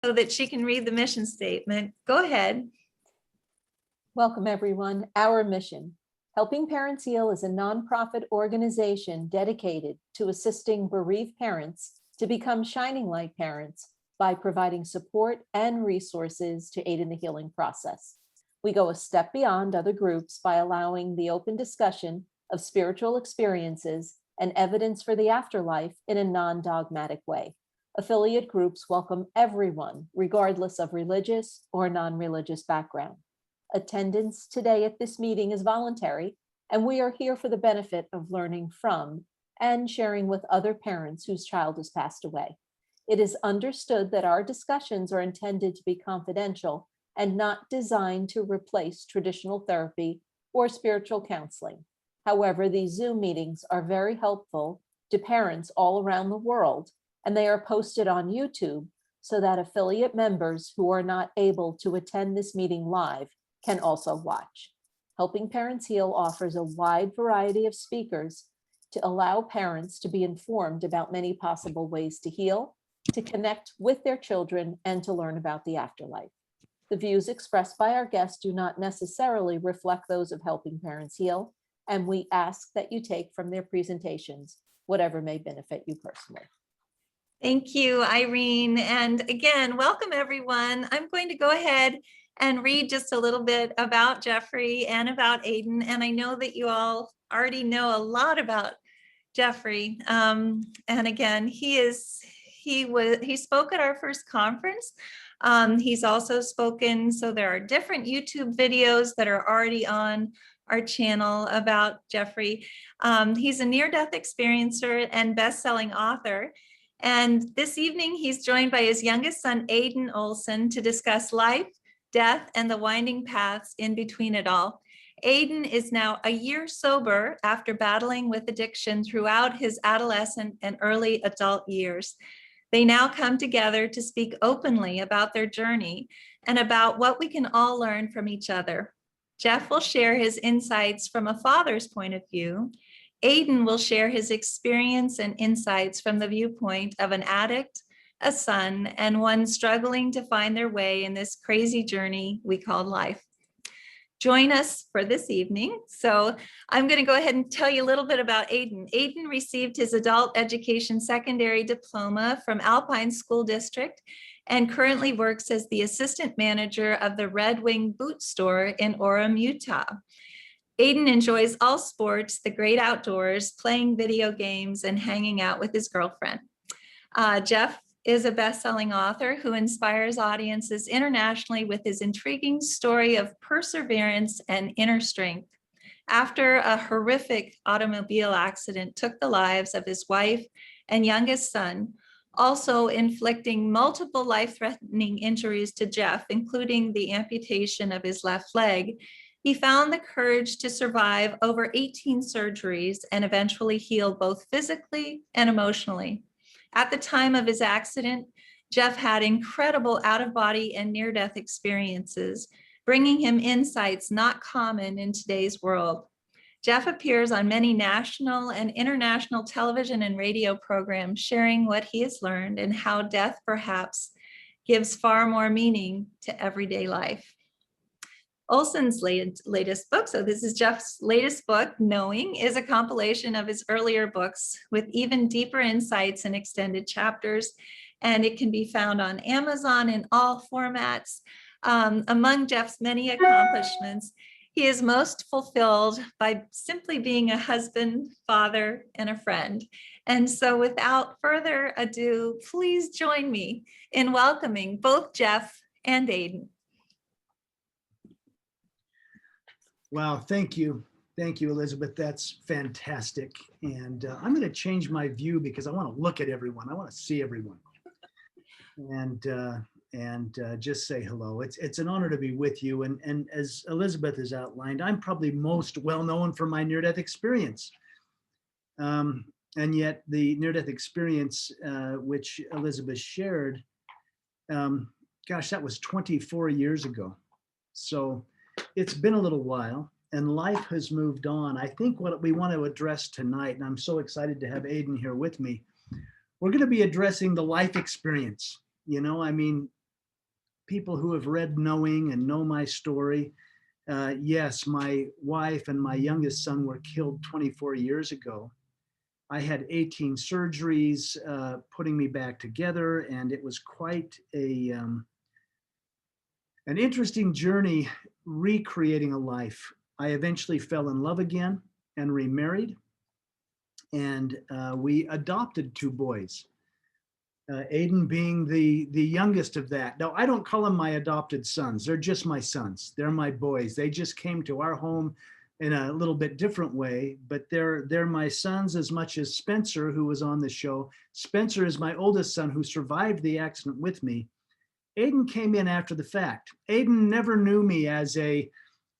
so that she can read the mission statement. Go ahead. Welcome, everyone. Our mission. Helping Parents Heal is a nonprofit organization dedicated to assisting bereaved parents to become shining light parents by providing support and resources to aid in the healing process. We go a step beyond other groups by allowing the open discussion of spiritual experiences and evidence for the afterlife in a non-dogmatic way. Affiliate groups welcome everyone, regardless of religious or non-religious background. Attendance today at this meeting is voluntary, and we are here for the benefit of learning from and sharing with other parents whose child has passed away. It is understood that our discussions are intended to be confidential and not designed to replace traditional therapy or spiritual counseling. However, these Zoom meetings are very helpful to parents all around the world, and they are posted on YouTube so that affiliate members who are not able to attend this meeting live can also watch. Helping Parents Heal offers a wide variety of speakers to allow parents to be informed about many possible ways to heal, to connect with their children, and to learn about the afterlife. The views expressed by our guests do not necessarily reflect those of Helping Parents Heal, and we ask that you take from their presentations whatever may benefit you personally. Thank you, Irene. And again, welcome everyone. I'm going to go ahead and read just a little bit about Jeffery and about Aiden. And I know that you all already know a lot about Jeffery. And again, he spoke at our first conference. He's also spoken, so there are different YouTube videos that are already on our channel about Jeffery. He's a near-death experiencer and best-selling author. And this evening, he's joined by his youngest son, Aiden Olsen, to discuss life, death, and the winding paths in between it all. Aiden is now a year sober after battling with addiction throughout his adolescent and early adult years. They now come together to speak openly about their journey and about what we can all learn from each other. Jeff will share his insights from a father's point of view. Aiden will share his experience and insights from the viewpoint of an addict, a son, and one struggling to find their way in this crazy journey we call life. Join us for this evening. So I'm going to go ahead and tell you a little bit about Aiden. Aiden received his Adult Education Secondary Diploma from Alpine School District and currently works as the assistant manager of the Red Wing Boot Store in Orem, Utah. Aiden enjoys all sports, the great outdoors, playing video games, and hanging out with his girlfriend. Jeff is a best-selling author who inspires audiences internationally with his intriguing story of perseverance and inner strength. After a horrific automobile accident took the lives of his wife and youngest son, also inflicting multiple life-threatening injuries to Jeff, including the amputation of his left leg, he found the courage to survive over 18 surgeries and eventually heal both physically and emotionally. At the time of his accident, Jeff had incredible out-of-body and near-death experiences, bringing him insights not common in today's world. Jeff appears on many national and international television and radio programs, sharing what he has learned and how death perhaps gives far more meaning to everyday life. Olsen's latest book, so this is Jeff's latest book, Knowing, is a compilation of his earlier books with even deeper insights and extended chapters, and it can be found on Amazon in all formats. Among Jeff's many accomplishments, he is most fulfilled by simply being a husband, father, and a friend. And so without further ado, please join me in welcoming both Jeff and Aiden. Wow, thank you. Thank you, Elizabeth. That's fantastic. And I'm going to change my view because I want to look at everyone. I want to see everyone. And just say hello. It's an honor to be with you. And as Elizabeth has outlined, I'm probably most well known for my near-death experience. And yet the near-death experience, which Elizabeth shared, gosh, that was 24 years ago. So it's been a little while and life has moved on. I think what we want to address tonight, and I'm so excited to have Aiden here with me, we're going to be addressing the life experience. You know, I mean, people who have read Knowing and know my story, yes, my wife and my youngest son were killed 24 years ago. I had 18 surgeries putting me back together, and it was quite an interesting journey recreating a life. I eventually fell in love again and remarried, and we adopted 2 boys. Aiden being the youngest of that. Now, I don't call them my adopted sons. They're just my sons. They're my boys. They just came to our home in a little bit different way, but they're my sons as much as Spencer, who was on the show. Spencer is my oldest son who survived the accident with me. Aiden came in after the fact. Aiden never knew me as a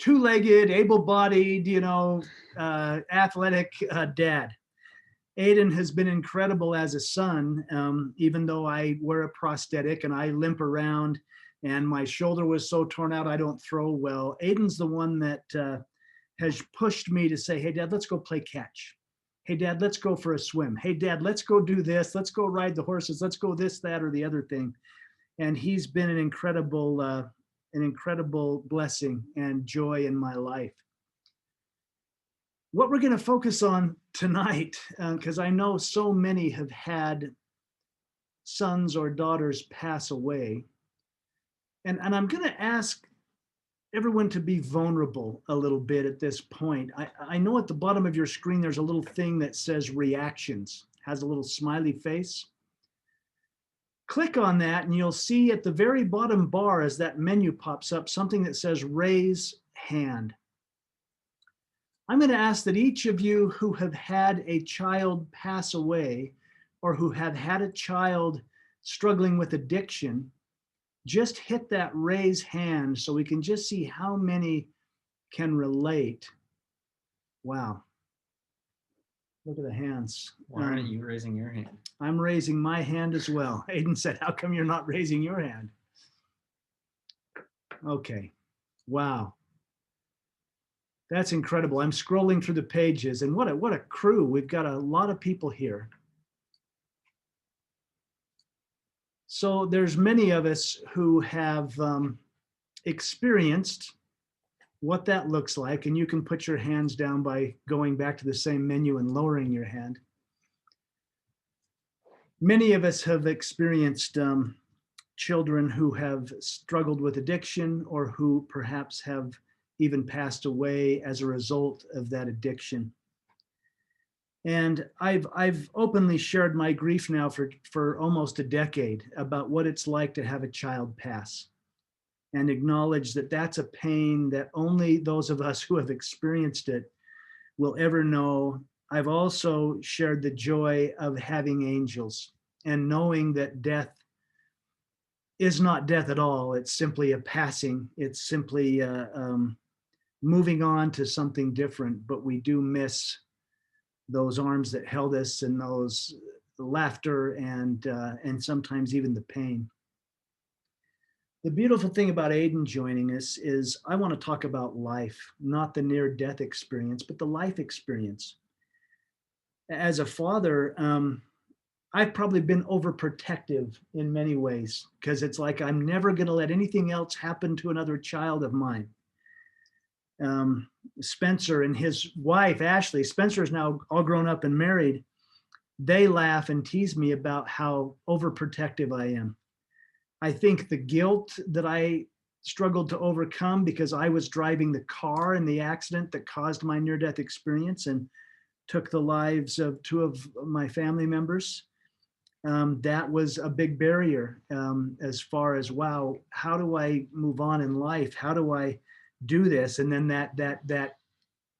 2-legged, able-bodied, athletic dad. Aiden has been incredible as a son, even though I wear a prosthetic and I limp around and my shoulder was so torn out I don't throw well. Aiden's the one that has pushed me to say, hey, Dad, let's go play catch. Hey, Dad, let's go for a swim. Hey, Dad, let's go do this. Let's go ride the horses. Let's go this, that, or the other thing. And he's been an incredible blessing and joy in my life. What we're going to focus on tonight, because I know so many have had sons or daughters pass away, and I'm going to ask everyone to be vulnerable a little bit at this point. I know at the bottom of your screen there's a little thing that says reactions, has a little smiley face. Click on that and you'll see at the very bottom bar as that menu pops up something that says raise hand. I'm going to ask that each of you who have had a child pass away or who have had a child struggling with addiction, just hit that raise hand so we can just see how many can relate. Wow. Look at the hands. Why aren't you raising your hand? I'm raising my hand as well. Aiden said, how come you're not raising your hand? Okay. Wow. That's incredible. I'm scrolling through the pages, and what a crew. We've got a lot of people here. So there's many of us who have experienced what that looks like, and you can put your hands down by going back to the same menu and lowering your hand. Many of us have experienced children who have struggled with addiction or who perhaps have even passed away as a result of that addiction. And I've openly shared my grief now for almost a decade about what it's like to have a child pass, and acknowledge that that's a pain that only those of us who have experienced it will ever know. I've also shared the joy of having angels and knowing that death is not death at all. It's simply a passing. It's simply moving on to something different, but we do miss those arms that held us and those laughter and sometimes even the pain. The beautiful thing about Aiden joining us is I want to talk about life, not the near-death experience, but the life experience. As a father, I've probably been overprotective in many ways because it's like I'm never going to let anything else happen to another child of mine. Spencer and his wife, Ashley, Spencer is now all grown up and married. They laugh and tease me about how overprotective I am. I think the guilt that I struggled to overcome because I was driving the car in the accident that caused my near-death experience and took the lives of 2 of my family members. That was a big barrier as far as, wow, how do I move on in life? How do I do this? And then that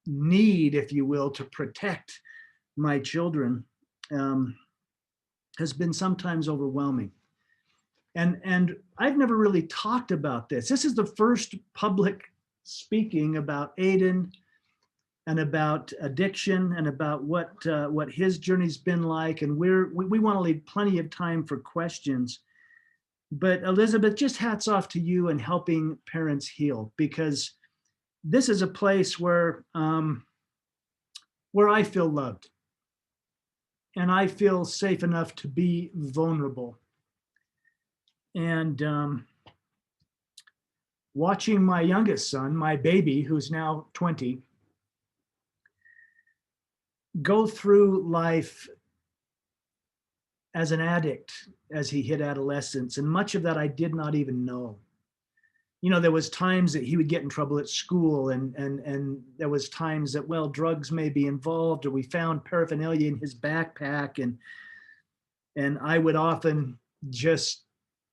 need, if you will, to protect my children has been sometimes overwhelming. And I've never really talked about this. This is the first public speaking about Aiden and about addiction and about what his journey's been like. And we want to leave plenty of time for questions. But Elizabeth, just hats off to you and helping parents heal, because this is a place where I feel loved and I feel safe enough to be vulnerable. And watching my youngest son, my baby, who's now 20, go through life as an addict as he hit adolescence. And much of that I did not even know. You know, there was times that he would get in trouble at school, and there was times that, well, drugs may be involved, or we found paraphernalia in his backpack, and I would often just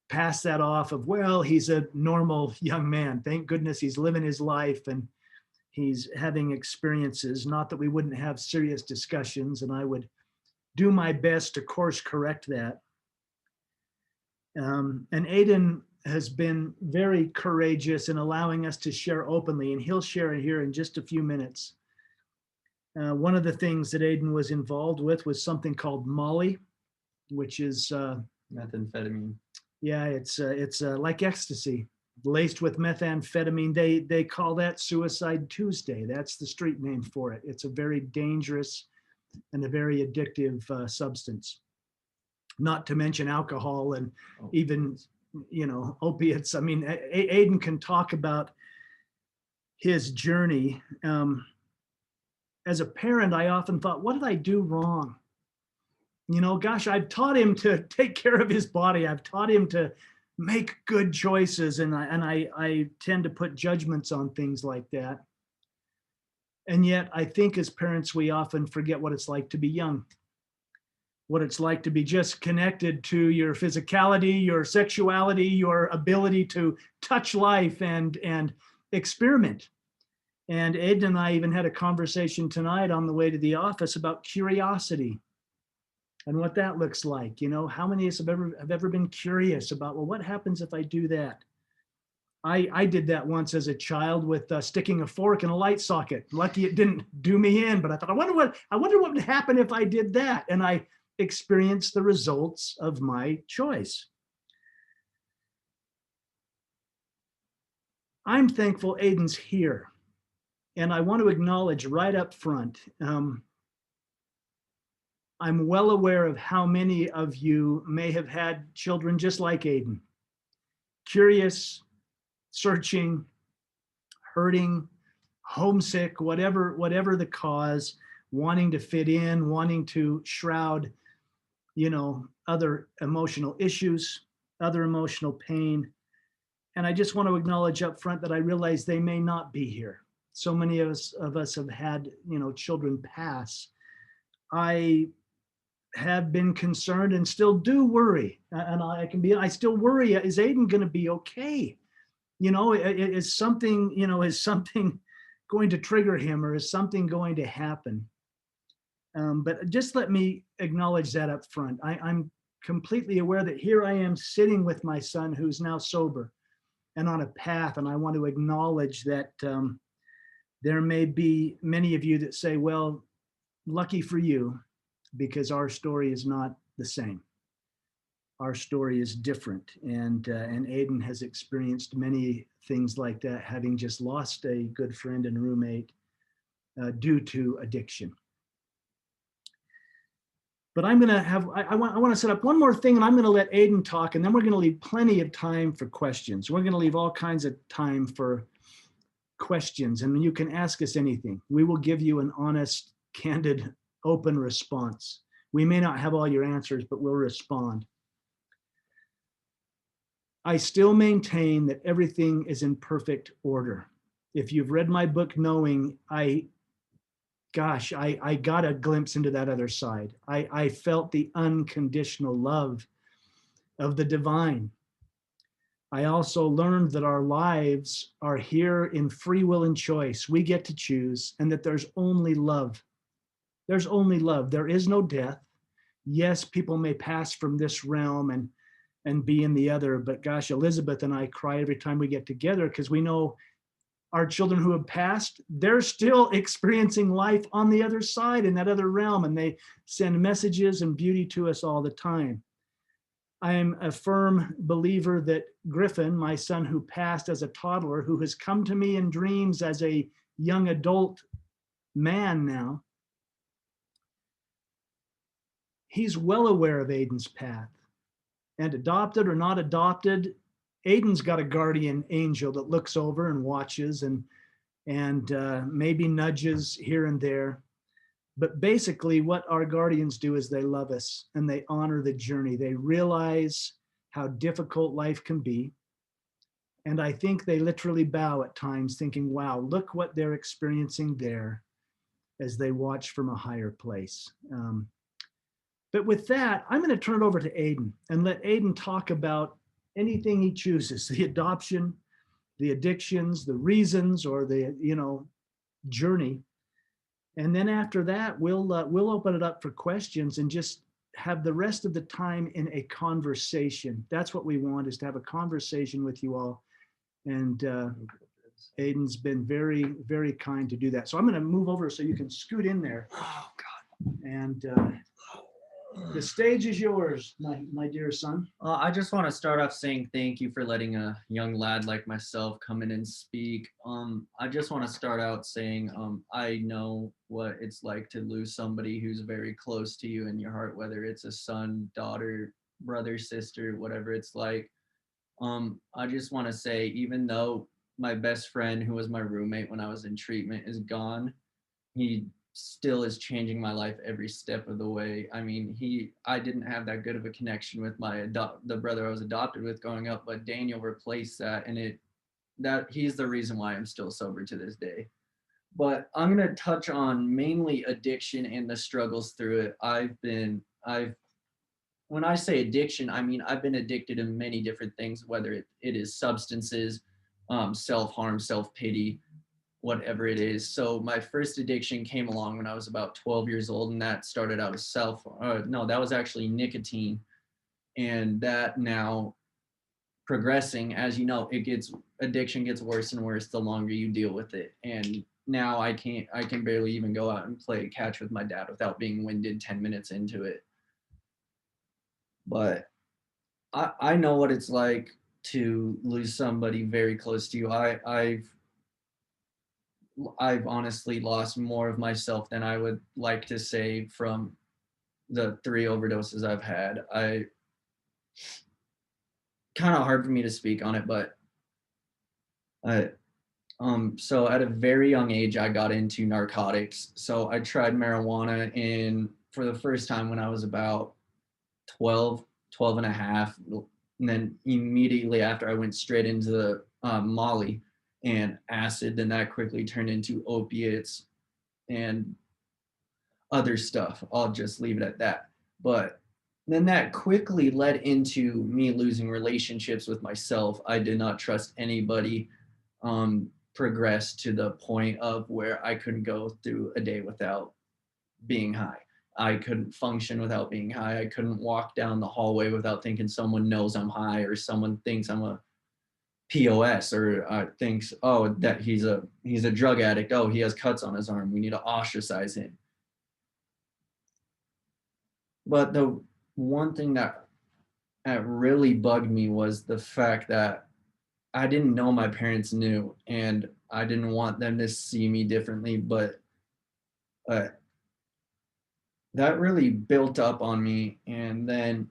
pass that off of, well, he's a normal young man. Thank goodness he's living his life and he's having experiences. Not that we wouldn't have serious discussions, and I would do my best to course correct that. And Aiden has been very courageous in allowing us to share openly, and he'll share it here in just a few minutes. One of the things that Aiden was involved with was something called Molly, which is Methamphetamine. yeah, it's like ecstasy, laced with methamphetamine. They call that Suicide Tuesday. That's the street name for it. It's a very dangerous and a very addictive substance. Not to mention alcohol and even, you know, opiates. I mean, Aiden can talk about his journey. As a parent, I often thought, what did I do wrong? You know, gosh, I've taught him to take care of his body. I've taught him to make good choices, and I tend to put judgments on things like that. And yet, I think as parents, we often forget what it's like to be young, what it's like to be just connected to your physicality, your sexuality, your ability to touch life and experiment. And Aiden and I even had a conversation tonight on the way to the office about curiosity and what that looks like. You know, how many of us have ever been curious about, well, what happens if I do that? I did that once as a child with sticking a fork in a light socket. Lucky it didn't do me in, but I thought, I wonder what would happen if I did that. And I experienced the results of my choice. I'm thankful Aiden's here. And I want to acknowledge right up front, I'm well aware of how many of you may have had children just like Aiden, curious, searching, hurting, homesick, whatever the cause, wanting to fit in, wanting to shroud, you know, other emotional issues, other emotional pain. And I just want to acknowledge up front that I realize they may not be here. So many of us have had, you know, children pass. I have been concerned and still do worry, and I still worry, is Aiden going to be okay? You know, is something going to trigger him, or is something going to happen? But just let me acknowledge that up front. I'm completely aware that here I am sitting with my son who's now sober and on a path, and I want to acknowledge that there may be many of you that say, well, lucky for you, because our story is not the same. Our story is different, and Aiden has experienced many things like that, having just lost a good friend and roommate due to addiction. But I'm gonna have, I want to set up one more thing, and I'm gonna let Aiden talk, and then we're gonna leave plenty of time for questions. We're gonna leave all kinds of time for questions, and you can ask us anything. We will give you an honest, candid, open response. We may not have all your answers, but we'll respond. I still maintain that everything is in perfect order. If you've read my book, Knowing, I got a glimpse into that other side. I felt the unconditional love of the divine. I also learned that our lives are here in free will and choice. We get to choose, and that there's only love. There's only love. There is no death. Yes, people may pass from this realm and be in the other, but gosh, Elizabeth and I cry every time we get together, because we know our children who have passed, they're still experiencing life on the other side, in that other realm, and they send messages and beauty to us all the time. I am a firm believer that Griffin, my son who passed as a toddler, who has come to me in dreams as a young adult man now, he's well aware of Aiden's path. And adopted or not adopted, Aiden's got a guardian angel that looks over and watches and maybe nudges here and there. But basically what our guardians do is they love us and they honor the journey. They realize how difficult life can be. And I think they literally bow at times thinking, wow, look what they're experiencing there as they watch from a higher place. But with that, I'm going to turn it over to Aiden and let Aiden talk about anything he chooses, the adoption, the addictions, the reasons, or the, journey. And then after that, we'll open it up for questions and just have the rest of the time in a conversation. That's what we want, is to have a conversation with you all. And Aiden's been very, very kind to do that. So I'm going to move over so you can scoot in there. Oh God. And the stage is yours, my dear son. I just want to start off saying thank you for letting a young lad like myself come in and speak. I just want to start out saying I know what it's like to lose somebody who's very close to you in your heart, whether it's a son, daughter, brother, sister, whatever it's like. I just want to say, even though my best friend, who was my roommate when I was in treatment, is gone, he still is changing my life every step of the way. I mean, I didn't have that good of a connection with the brother I was adopted with growing up, but Daniel replaced that, and he's the reason why I'm still sober to this day. But I'm going to touch on mainly addiction and the struggles through it. When I say addiction, I mean, I've been addicted to many different things, whether it is substances, self-harm, self-pity, whatever it is. So my first addiction came along when I was about 12 years old, and that started out as that was actually nicotine. And that now progressing, as you know, addiction gets worse and worse the longer you deal with it. And now I can barely even go out and play catch with my dad without being winded 10 minutes into it. But I know what it's like to lose somebody very close to you. I've honestly lost more of myself than I would like to say from the 3 overdoses I've had. Kind of hard for me to speak on it, but so at a very young age, I got into narcotics. So I tried marijuana for the first time when I was about 12 and a half. And then immediately after, I went straight into the Molly and acid. Then that quickly turned into opiates and other stuff. I'll just leave it at that. But then that quickly led into me losing relationships with myself. I did not trust anybody. Progressed to the point of where I couldn't go through a day without being high. I couldn't function without being high. I couldn't walk down the hallway without thinking someone knows I'm high, or someone thinks I'm a POS, or thinks, oh, that he's a drug addict. Oh, he has cuts on his arm. We need to ostracize him. But the one thing that really bugged me was the fact that I didn't know my parents knew, and I didn't want them to see me differently, but that really built up on me. And then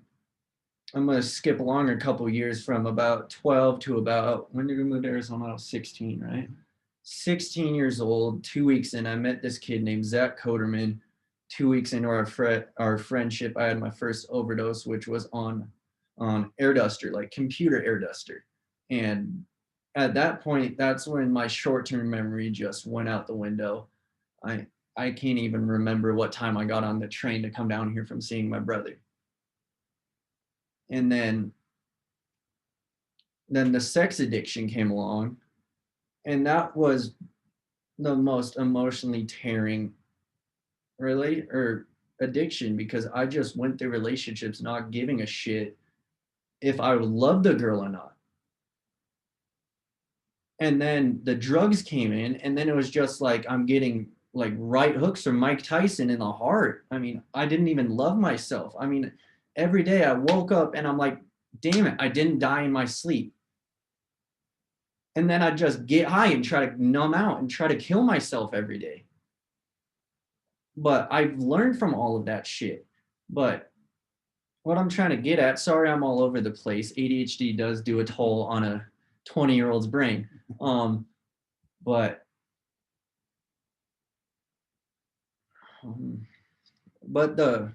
I'm going to skip along a couple of years from about 12 to about, when did we move to Arizona? I was 16, right? 16 years old, 2 weeks in, I met this kid named Zach Coderman. 2 weeks into our friendship, I had my first overdose, which was on air duster, like computer air duster. And at that point, that's when my short-term memory just went out the window. I can't even remember what time I got on the train to come down here from seeing my brother. And then the sex addiction came along, and that was the most emotionally tearing addiction, because I just went through relationships not giving a shit if I loved the girl or not. And then the drugs came in, and then it was just like I'm getting like right hooks from Mike Tyson in the heart. I mean, I didn't even love myself. I mean, every day I woke up and I'm like, damn it, I didn't die in my sleep. And then I just get high and try to numb out and try to kill myself every day. But I've learned from all of that shit. But what I'm trying to get at, sorry, I'm all over the place. ADHD does do a toll on a 20-year-old's brain. But um, but the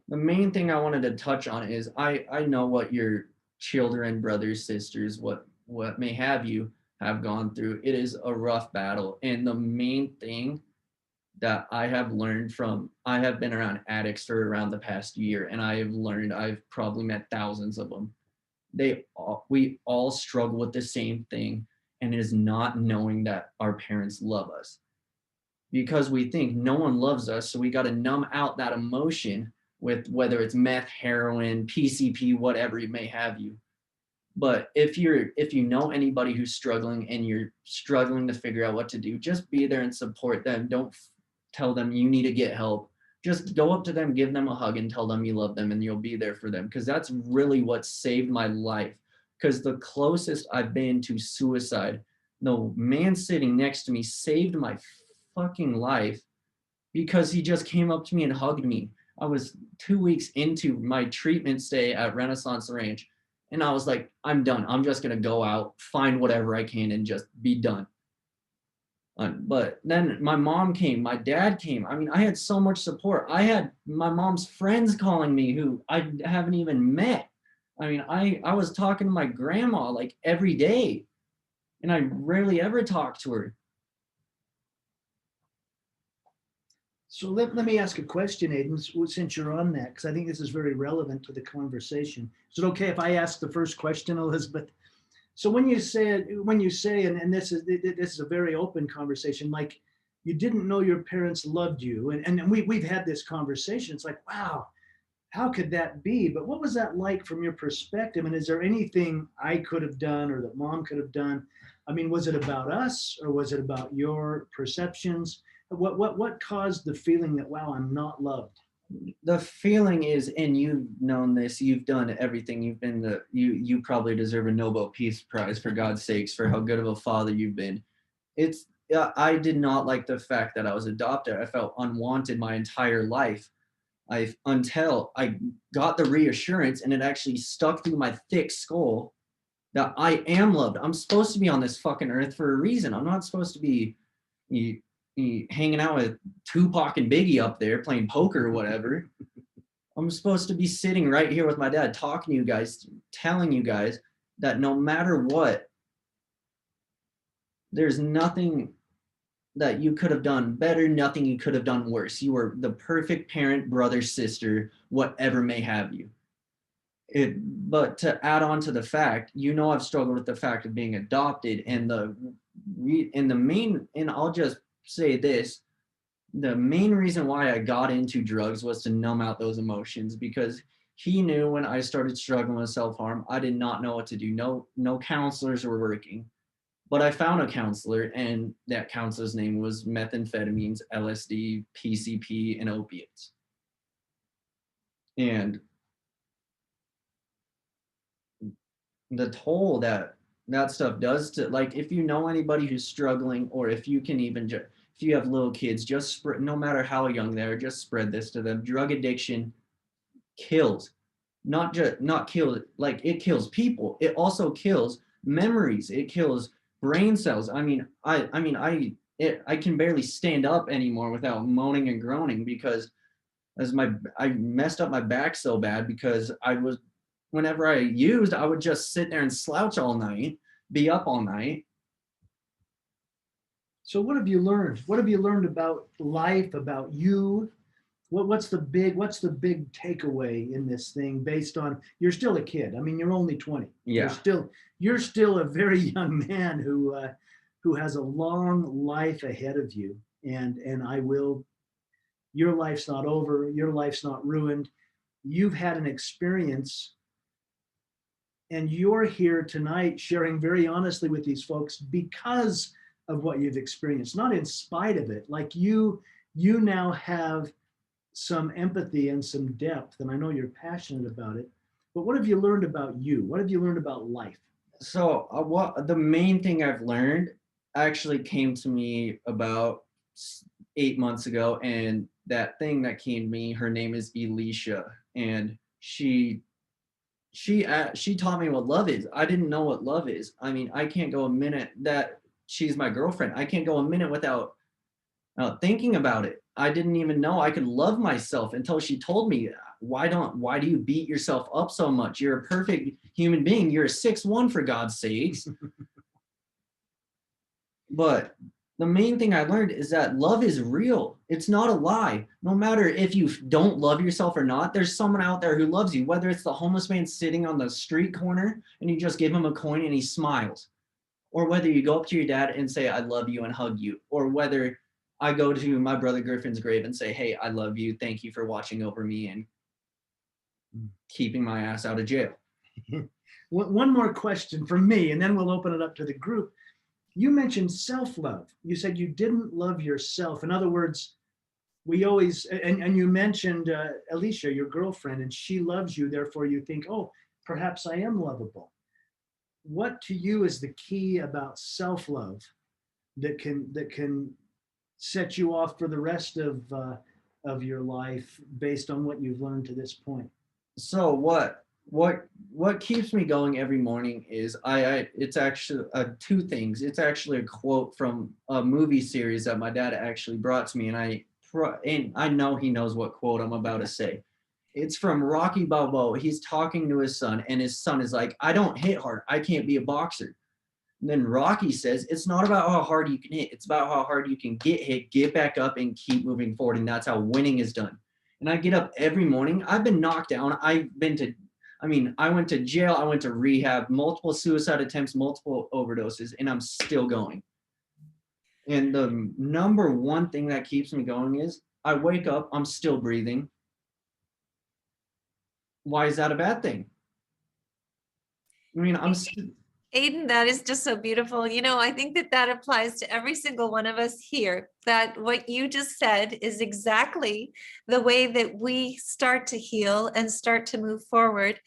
main thing I wanted to touch on is I know what your children, brothers, sisters, what may have you have gone through. It is a rough battle. And the main thing that I have learned from, I have been around addicts for around the past year, and I have learned, I've probably met thousands of them. We all struggle with the same thing, and it is not knowing that our parents love us, because we think no one loves us, so we got to numb out that emotion with whether it's meth, heroin, PCP, whatever you may have you. But if you know anybody who's struggling and you're struggling to figure out what to do, just be there and support them. Don't tell them you need to get help. Just go up to them, give them a hug, and tell them you love them, and you'll be there for them. Because that's really what saved my life. Because the closest I've been to suicide, the man sitting next to me saved my fucking life, because he just came up to me and hugged me. I was 2 weeks into my treatment stay at Renaissance Ranch, and I was like, I'm done. I'm just going to go out, find whatever I can, and just be done. But then my mom came, my dad came. I mean, I had so much support. I had my mom's friends calling me who I haven't even met. I mean, I was talking to my grandma like every day, and I rarely ever talk to her. So let me ask a question, Aiden, since you're on that, because I think this is very relevant to the conversation. Is it okay if I ask the first question, Elizabeth? So when you say, and this is a very open conversation, like you didn't know your parents loved you, and we've had this conversation. It's like, wow, how could that be? But what was that like from your perspective? And is there anything I could have done or that mom could have done? I mean, was it about us, or was it about your perceptions? What caused the feeling that, wow, I'm not loved? The feeling is, and you've known this, you've done everything, you've been you probably deserve a Nobel Peace Prize, for God's sakes, for how good of a father you've been. It's I did not like the fact that I was adopted. I felt unwanted my entire life. Until I got the reassurance, and it actually stuck through my thick skull, that I am loved. I'm supposed to be on this fucking earth for a reason. I'm not supposed to be hanging out with Tupac and Biggie up there playing poker or whatever. I'm supposed to be sitting right here with my dad, talking to you guys, telling you guys that no matter what, there's nothing that you could have done better, nothing you could have done worse. You were the perfect parent, brother, sister, whatever may have you. But to add on to the fact, I've struggled with the fact of being adopted, and I'll just say this, the main reason why I got into drugs was to numb out those emotions, because he knew when I started struggling with self-harm, I did not know what to do. No counselors were working. But I found a counselor, and that counselor's name was methamphetamines, LSD, PCP, and opiates. And the toll that stuff does to, like, if you know anybody who's struggling, or if you can even if you have little kids, just spread, no matter how young they are, just spread this to them. Drug addiction kills, not kill, like, it kills people. It also kills memories. It kills brain cells. I mean, I can barely stand up anymore without moaning and groaning, because I messed up my back so bad, because whenever I used, I would just sit there and slouch all night, be up all night. So what have you learned? What have you learned about life, about you? What's the big takeaway in this thing, based on, you're still a kid. I mean, you're only 20. Yeah. You're still a very young man who has a long life ahead of you. And your life's not over. Your life's not ruined. You've had an experience, and you're here tonight sharing very honestly with these folks because of what you've experienced, not in spite of it. Like you now have some empathy and some depth, and I know you're passionate about it. But what have you learned about you? What have you learned about life? So what the main thing I've learned actually came to me about 8 months ago, and that thing that came to me, her name is Elisha, and she taught me what love is. I didn't know what love is. I mean, I can't go a minute that she's my girlfriend. I can't go a minute without thinking about it. I didn't even know I could love myself until she told me, why do you beat yourself up so much? You're a perfect human being. You're a 6'1" for God's sakes. But the main thing I learned is that love is real. It's not a lie. No matter if you don't love yourself or not, there's someone out there who loves you, whether it's the homeless man sitting on the street corner and you just give him a coin and he smiles, or whether you go up to your dad and say, I love you, and hug you, or whether I go to my brother Griffin's grave and say, hey, I love you. Thank you for watching over me and keeping my ass out of jail. One more question from me, and then we'll open it up to the group. You mentioned self-love. You said you didn't love yourself. In other words, we always, and you mentioned Alicia, your girlfriend, and she loves you, therefore you think, oh, perhaps I am lovable. What to you is the key about self-love that can set you off for the rest of your life based on what you've learned to this point? So what keeps me going every morning is it's actually two things. It's actually a quote from a movie series that my dad actually brought to me, and I know he knows what quote I'm about to say. It's from Rocky Balboa. He's talking to his son, and his son is like, I don't hit hard. I can't be a boxer. And then Rocky says, it's not about how hard you can hit. It's about how hard you can get hit, get back up, and keep moving forward. And that's how winning is done. And I get up every morning. I've been knocked down. I went to jail. I went to rehab, multiple suicide attempts, multiple overdoses, and I'm still going. And the number one thing that keeps me going is I wake up, I'm still breathing. Why is that a bad thing? I mean, Aiden, that is just so beautiful. You know, I think that applies to every single one of us here, that what you just said is exactly the way that we start to heal and start to move forward,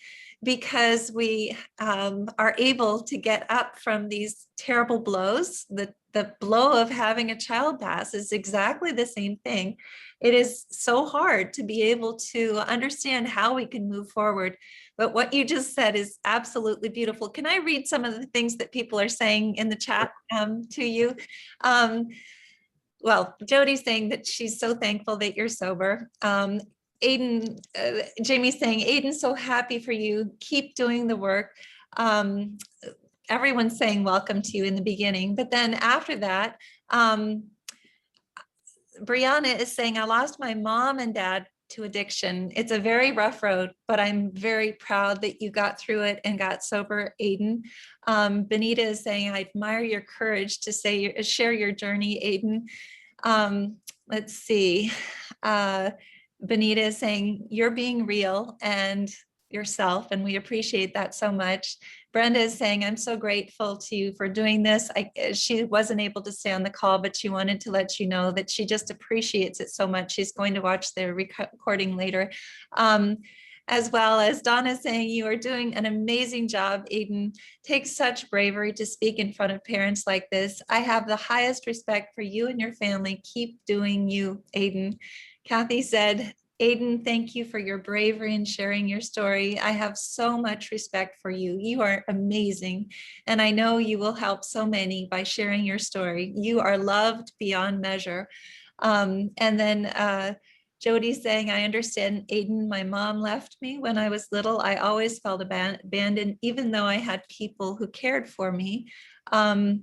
because we are able to get up from these terrible blows. The blow of having a child pass is exactly the same thing. It is so hard to be able to understand how we can move forward. But what you just said is absolutely beautiful. Can I read some of the things that people are saying in the chat to you? Well, Jody's saying that she's so thankful that you're sober. Aiden, Jamie's saying, Aiden's so happy for you. Keep doing the work. Everyone's saying welcome to you in the beginning, but then after that, Brianna is saying, I lost my mom and dad to addiction. It's a very rough road, but I'm very proud that you got through it and got sober, Aiden. Benita is saying, I admire your courage to share your journey, Aiden. Let's see. Benita is saying, you're being real and yourself, and we appreciate that so much. Brenda is saying, I'm so grateful to you for doing this. She wasn't able to stay on the call, but she wanted to let you know that she just appreciates it so much. She's going to watch the recording later. As well as Donna saying, you are doing an amazing job, Aiden. Takes such bravery to speak in front of parents like this. I have the highest respect for you and your family. Keep doing you, Aiden. Kathy said, Aiden, thank you for your bravery and sharing your story. I have so much respect for you. You are amazing. And I know you will help so many by sharing your story. You are loved beyond measure. And then Jody's saying, I understand, Aiden, my mom left me when I was little. I always felt abandoned, even though I had people who cared for me. Let's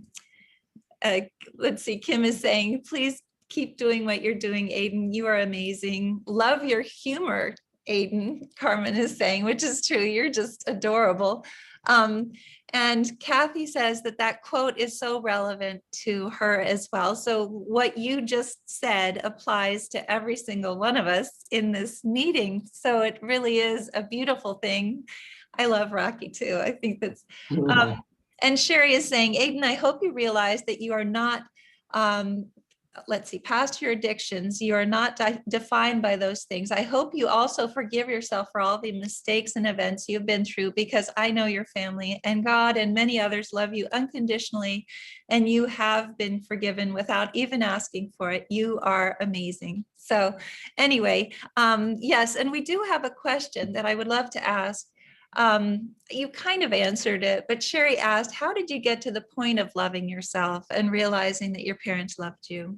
see, Kim is saying, please keep doing what you're doing, Aiden. You are amazing. Love your humor, Aiden, Carmen is saying, which is true. You're just adorable. And Kathy says that quote is so relevant to her as well. So what you just said applies to every single one of us in this meeting. So it really is a beautiful thing. I love Rocky too. I think that's, and Sherry is saying, Aiden, I hope you realize that you are not let's see, past your addictions, you are not defined by those things. I hope you also forgive yourself for all the mistakes and events you've been through, because I know your family and God and many others love you unconditionally, and you have been forgiven without even asking for it. You are amazing. So anyway, yes, and we do have a question that I would love to ask. You kind of answered it, but Sherry asked, how did you get to the point of loving yourself and realizing that your parents loved you?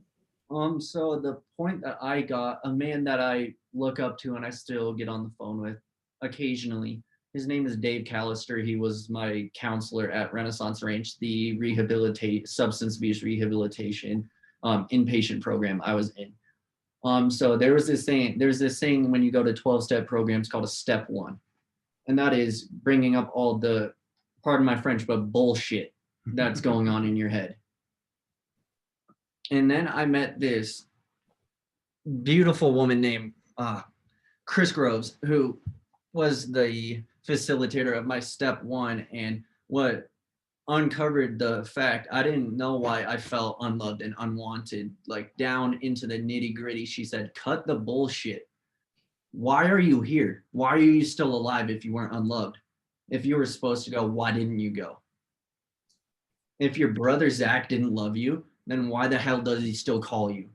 So the point that I got, a man that I look up to and I still get on the phone with occasionally, his name is Dave Callister. He was my counselor at Renaissance Ranch, the substance abuse rehabilitation inpatient program I was in. So there's this saying when you go to 12-step programs called a step one. And that is bringing up all the, pardon my French, but bullshit that's going on in your head. And then I met this beautiful woman named Chris Groves, who was the facilitator of my step one, and what uncovered the fact I didn't know why I felt unloved and unwanted, like down into the nitty gritty. She said, cut the bullshit. Why are you here? Why are you still alive if you weren't unloved? If you were supposed to go, why didn't you go? If your brother Zach didn't love you, then why the hell does he still call you?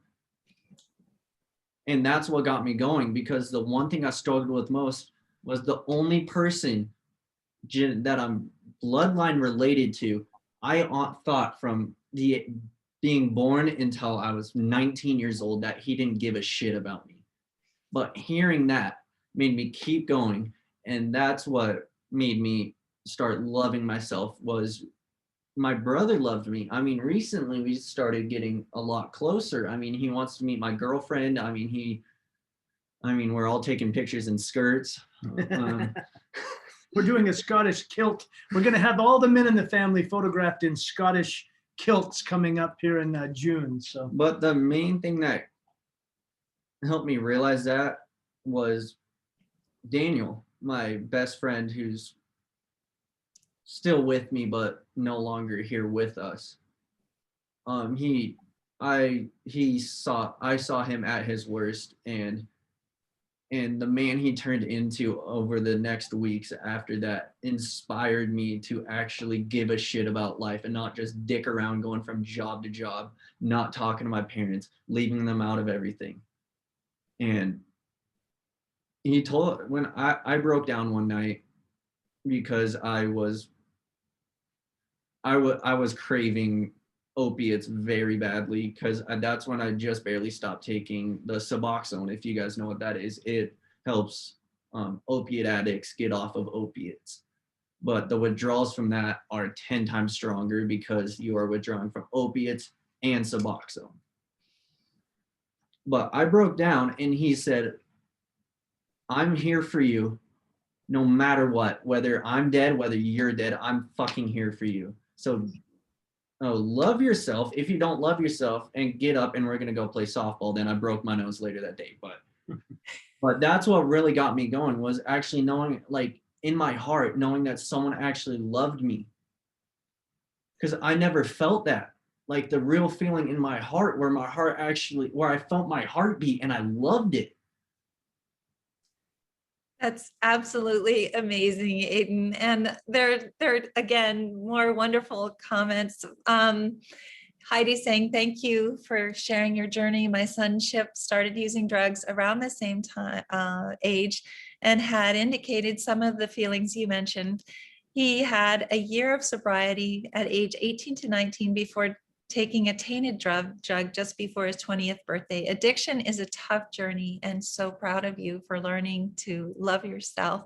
And that's what got me going, because the one thing I struggled with most was the only person that I'm bloodline related to, I thought from being born until I was 19 years old that he didn't give a shit about me. But hearing that made me keep going. And that's what made me start loving myself, was my brother loved me. I mean, recently we started getting a lot closer. I mean, he wants to meet my girlfriend. I mean, we're all taking pictures in skirts. We're doing a Scottish kilt. We're going to have all the men in the family photographed in Scottish kilts coming up here in June. So, but the main thing that helped me realize that was Daniel, my best friend, who's still with me but no longer here with us. I saw him at his worst, and the man he turned into over the next weeks after that inspired me to actually give a shit about life and not just dick around going from job to job, not talking to my parents, leaving them out of everything. And he told, when I broke down one night because I was craving opiates very badly, because that's when I just barely stopped taking the Suboxone. If you guys know what that is, it helps opiate addicts get off of opiates. But the withdrawals from that are 10 times stronger because you are withdrawing from opiates and Suboxone. But I broke down and he said, I'm here for you no matter what, whether I'm dead, whether you're dead, I'm fucking here for you. So love yourself. If you don't love yourself, and get up and we're going to go play softball. Then I broke my nose later that day. But that's what really got me going, was actually knowing, like in my heart, knowing that someone actually loved me. Because I never felt that. Like the real feeling in my heart, where I felt my heartbeat and I loved it. That's absolutely amazing, Aiden. And there again, more wonderful comments. Heidi saying, thank you for sharing your journey. My son Chip started using drugs around the same time age, and had indicated some of the feelings you mentioned. He had a year of sobriety at age 18 to 19 before taking a tainted drug just before his 20th birthday. Addiction is a tough journey, and so proud of you for learning to love yourself.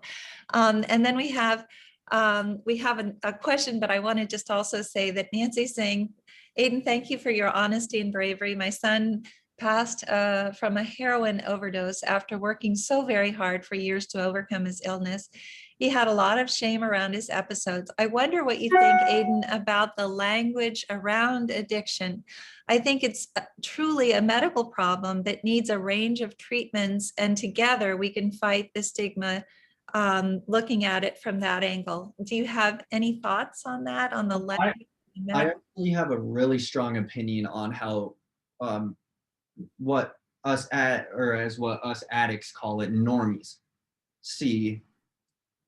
And then we have a question, but I want to just also say that Nancy's saying, Aiden, thank you for your honesty and bravery. My son passed from a heroin overdose after working so very hard for years to overcome his illness. He had a lot of shame around his episodes. I wonder what you think, Aiden, about the language around addiction. I think it's truly a medical problem that needs a range of treatments, and together we can fight the stigma, looking at it from that angle. Do you have any thoughts on that, on the language? I actually have a really strong opinion on how what or as what us addicts call it, normies, see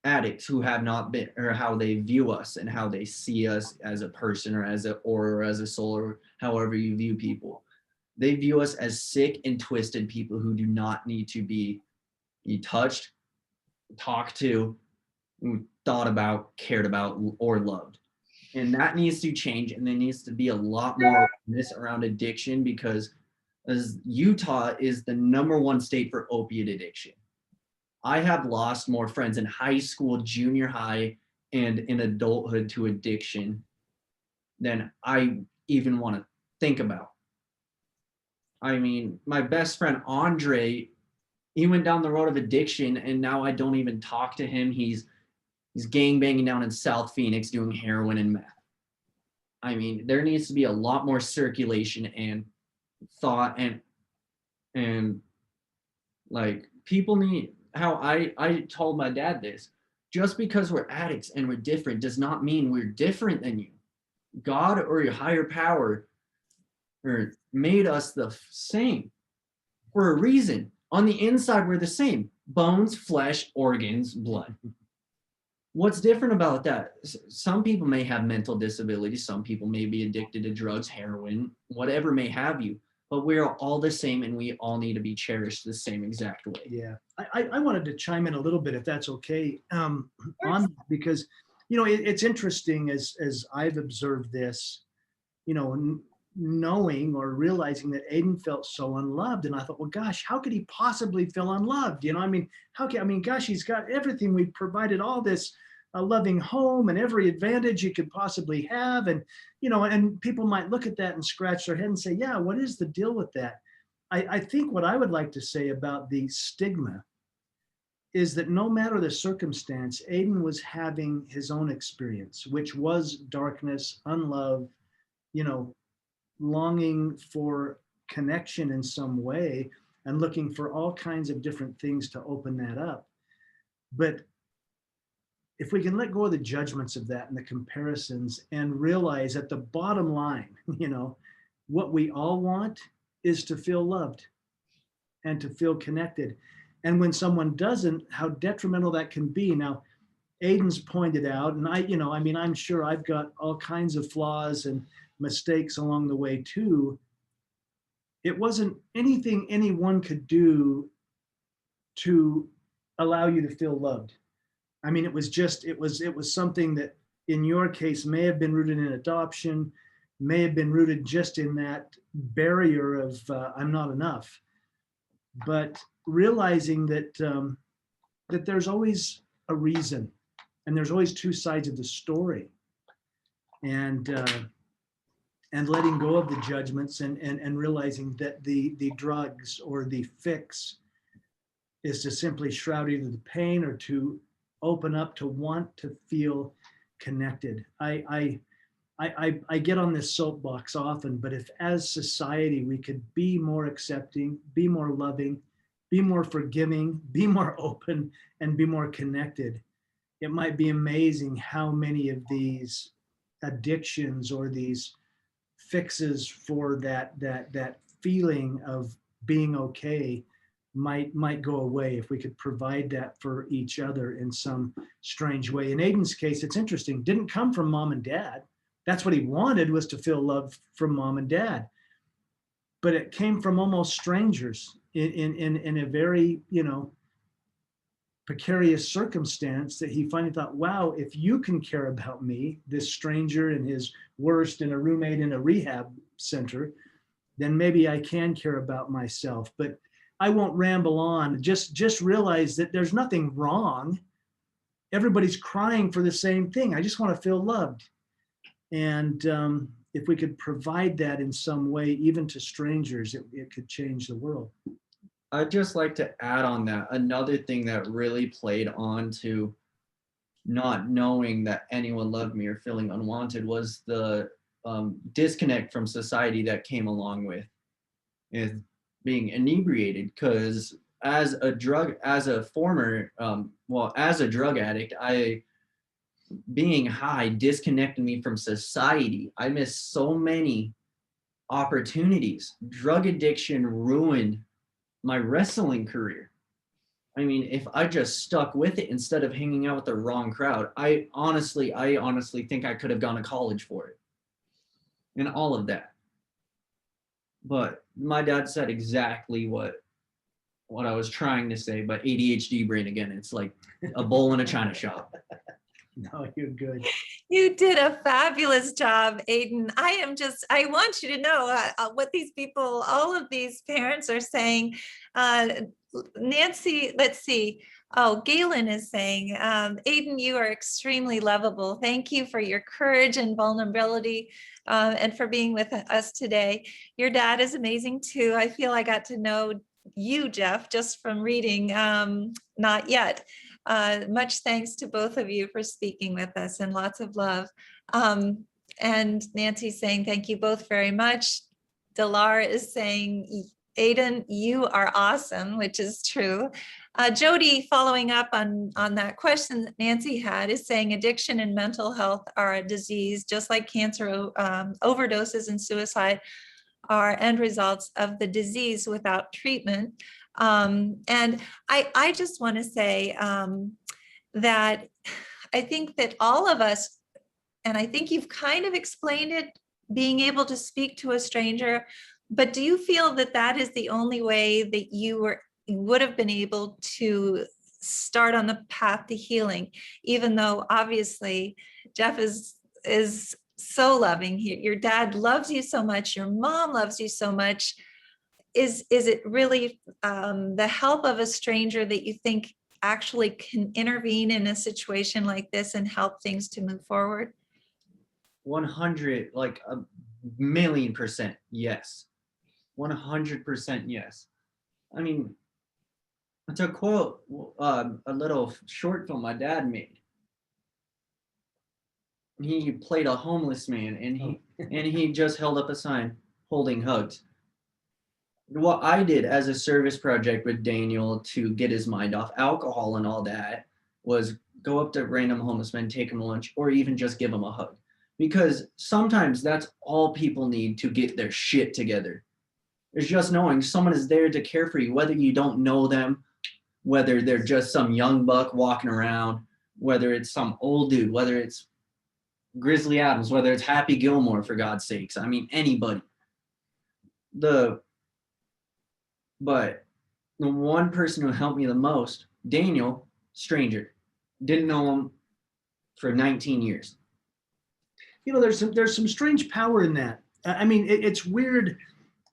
addicts who have not been, or how they view us and how they see us as a person or as a soul, or however you view people. They view us as sick and twisted people who do not need to be touched, talked to, thought about, cared about, or loved. And that needs to change. And there needs to be a lot more awareness around addiction, because as Utah is the #1 state for opiate addiction. I have lost more friends in high school, junior high, and in adulthood to addiction than I even want to think about. I mean, my best friend Andre, he went down the road of addiction, and now I don't even talk to him. He's gang banging down in South Phoenix doing heroin and meth. I mean, there needs to be a lot more circulation and thought, and like, people need, how I told my dad this, just because we're addicts and we're different does not mean we're different than you. God or your higher power made us the same for a reason. On the inside, we're the same: bones, flesh, organs, blood. What's different about that? Some people may have mental disabilities. Some people may be addicted to drugs, heroin, whatever may have you. But we're all the same, and we all need to be cherished the same exact way. Yeah, I wanted to chime in a little bit, if that's okay, on, because, you know, it's interesting as I've observed this, you know, knowing or realizing that Aiden felt so unloved. And I thought, well, gosh, how could he possibly feel unloved? You know, I mean, gosh, he's got everything. We've provided all this, a loving home and every advantage you could possibly have. And, you know, and people might look at that and scratch their head and say, yeah, what is the deal with that? I think what I would like to say about the stigma is that no matter the circumstance, Aiden was having his own experience, which was darkness, unlove, you know, longing for connection in some way and looking for all kinds of different things to open that up. But if we can let go of the judgments of that and the comparisons and realize at the bottom line, you know, what we all want is to feel loved and to feel connected. And when someone doesn't, how detrimental that can be. Now, Aiden's pointed out, and I'm sure I've got all kinds of flaws and mistakes along the way too. It wasn't anything anyone could do to allow you to feel loved. I mean, it was something that in your case may have been rooted in adoption, may have been rooted just in that barrier of I'm not enough. But realizing that that there's always a reason, and there's always two sides of the story, and letting go of the judgments and realizing that the drugs or the fix is to simply shroud either the pain or to open up to want to feel connected. I get on this soapbox often, but if as society we could be more accepting, be more loving, be more forgiving, be more open, and be more connected, it might be amazing how many of these addictions or these fixes for that feeling of being okay might go away if we could provide that for each other in some strange way. In Aiden's case, it's interesting, didn't come from mom and dad. That's what he wanted, was to feel love from mom and dad. But it came from almost strangers in a very, you know, precarious circumstance that he finally thought, wow, if you can care about me, this stranger and his worst and a roommate in a rehab center, then maybe I can care about myself. But I won't ramble on. Just realize that there's nothing wrong. Everybody's crying for the same thing. I just want to feel loved. And if we could provide that in some way, even to strangers, it could change the world. I'd just like to add on that. Another thing that really played on to not knowing that anyone loved me or feeling unwanted was the disconnect from society that came along with being inebriated. Because as a drug addict, being high disconnected me from society. I missed so many opportunities. Drug addiction ruined my wrestling career. I mean, if I just stuck with it instead of hanging out with the wrong crowd, I honestly think I could have gone to college for it and all of that. But my dad said exactly what I was trying to say, but ADHD brain again, it's like a bull in a china shop. No, you're good. You did a fabulous job, Aiden. I want you to know what these people, all of these parents are saying. Nancy, let's see. Oh, Galen is saying, Aiden, you are extremely lovable. Thank you for your courage and vulnerability and for being with us today. Your dad is amazing too. I feel I got to know you, Jeff, just from reading, not yet. Much thanks to both of you for speaking with us and lots of love. And Nancy's saying, thank you both very much. Delar is saying, Aiden, you are awesome, which is true. Jody, following up on that question that Nancy had, is saying addiction and mental health are a disease, just like cancer, overdoses and suicide are end results of the disease without treatment. And I just want to say that I think that all of us, and I think you've kind of explained it, being able to speak to a stranger, but do you feel that that is the only way that you would have been able to start on the path to healing, even though obviously Jeff is so loving. Your dad loves you so much, your mom loves you so much. Is it really the help of a stranger that you think actually can intervene in a situation like this and help things to move forward? 100, like a million% yes. 100% yes. I mean, to quote a little short film my dad made, he played a homeless man and he just held up a sign holding hugs. What I did as a service project with Daniel to get his mind off alcohol and all that was go up to random homeless men, take them lunch, or even just give them a hug. Because sometimes that's all people need to get their shit together. It's just knowing someone is there to care for you, whether you don't know them, whether they're just some young buck walking around, whether it's some old dude, whether it's Grizzly Adams, whether it's Happy Gilmore, for God's sakes. I mean, anybody. But the one person who helped me the most, Daniel, stranger, didn't know him for 19 years. You know, there's some strange power in that. I mean, it's weird,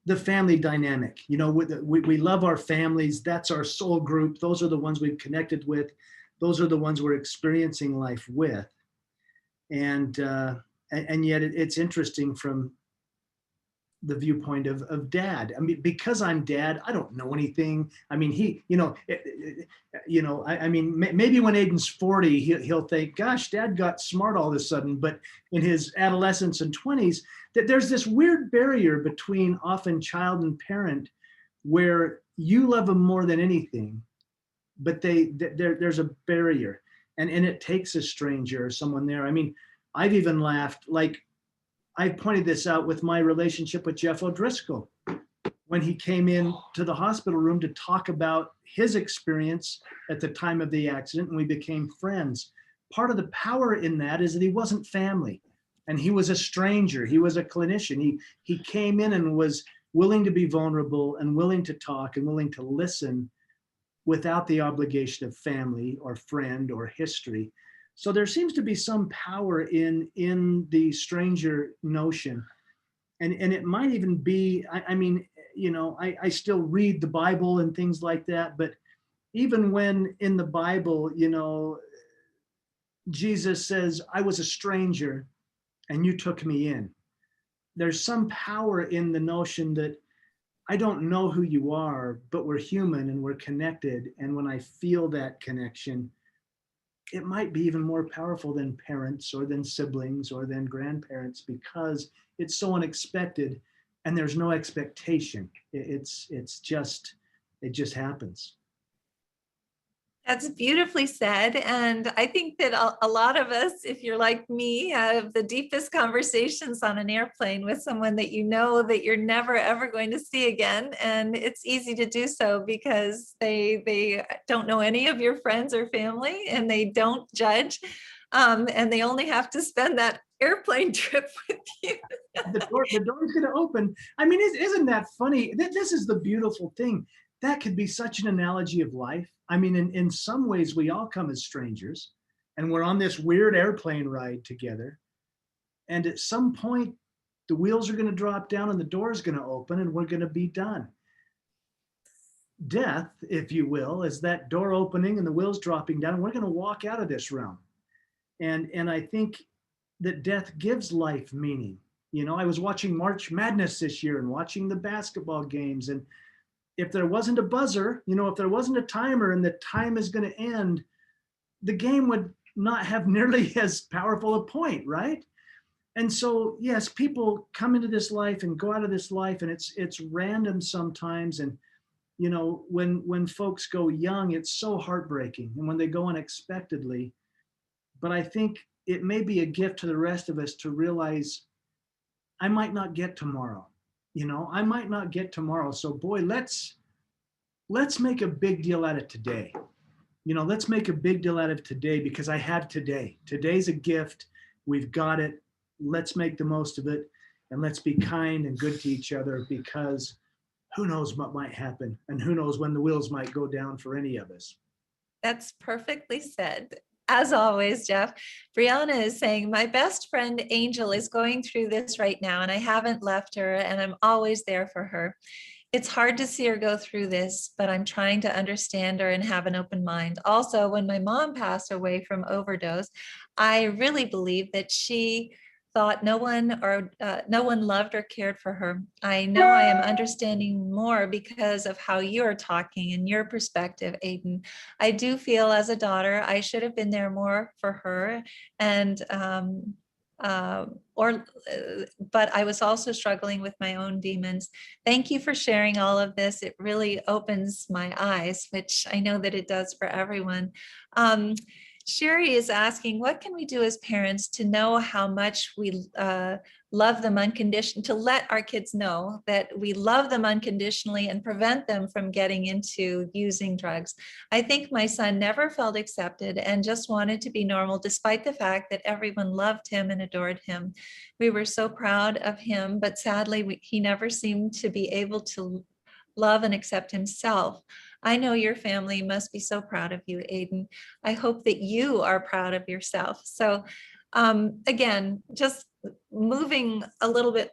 the family dynamic. You know, we love our families. That's our soul group. Those are the ones we've connected with. Those are the ones we're experiencing life with. And yet it's interesting from the viewpoint of dad. I mean, because I'm dad, I don't know anything. I mean, I mean, maybe when Aiden's 40, he'll think, gosh, dad got smart all of a sudden. But in his adolescence and 20s, that there's this weird barrier between often child and parent where you love them more than anything, but there's a barrier. And it takes a stranger or someone there. I mean, I've even laughed, like I pointed this out with my relationship with Jeff O'Driscoll when he came in to the hospital room to talk about his experience at the time of the accident, and we became friends. Part of the power in that is that he wasn't family and he was a stranger. He was a clinician. He came in and was willing to be vulnerable and willing to talk and willing to listen without the obligation of family or friend or history. So there seems to be some power in the stranger notion. And it might even be, I mean, you know, I still read the Bible and things like that, but even when in the Bible, you know, Jesus says, I was a stranger and you took me in. There's some power in the notion that I don't know who you are, but we're human and we're connected. And when I feel that connection, it might be even more powerful than parents or than siblings or than grandparents because it's so unexpected and there's no expectation. It just happens. That's beautifully said. And I think that a lot of us, if you're like me, have the deepest conversations on an airplane with someone that you know that you're never ever going to see again. And it's easy to do so because they don't know any of your friends or family, and they don't judge. And they only have to spend that airplane trip with you. The door is going to open. I mean, isn't that funny? This is the beautiful thing. That could be such an analogy of life. I mean, in some ways, we all come as strangers, and we're on this weird airplane ride together. And at some point, the wheels are going to drop down and the door is going to open, and we're going to be done. Death, if you will, is that door opening and the wheels dropping down, and we're going to walk out of this realm. And I think that death gives life meaning. You know, I was watching March Madness this year and watching the basketball games. And if there wasn't a buzzer, you know, if there wasn't a timer and the time is going to end, the game would not have nearly as powerful a point, right? And so, yes, people come into this life and go out of this life, and it's random sometimes. And, you know, when folks go young, it's so heartbreaking. And when they go unexpectedly, but I think it may be a gift to the rest of us to realize I might not get tomorrow. You know, I might not get tomorrow. So boy, let's make a big deal out of today. You know, let's make a big deal out of today, because I have today. Today's a gift. We've got it. Let's make the most of it, and let's be kind and good to each other, because who knows what might happen, and who knows when the wheels might go down for any of us. That's perfectly said. As always, Jeff. Brianna is saying, my best friend Angel is going through this right now, and I haven't left her, and I'm always there for her. It's hard to see her go through this, but I'm trying to understand her and have an open mind. Also, when my mom passed away from overdose, I really believe that she thought no one loved or cared for her. I know I am understanding more because of how you're talking and your perspective, Aiden. I do feel as a daughter, I should have been there more for her, and but I was also struggling with my own demons. Thank you for sharing all of this. It really opens my eyes, which I know that it does for everyone. Sherry is asking, what can we do as parents to know how much we love them unconditionally, to let our kids know that we love them unconditionally and prevent them from getting into using drugs? I think my son never felt accepted and just wanted to be normal, despite the fact that everyone loved him and adored him. We were so proud of him, but sadly, he never seemed to be able to love and accept himself. I know your family must be so proud of you, Aiden. I hope that you are proud of yourself. So again, just moving a little bit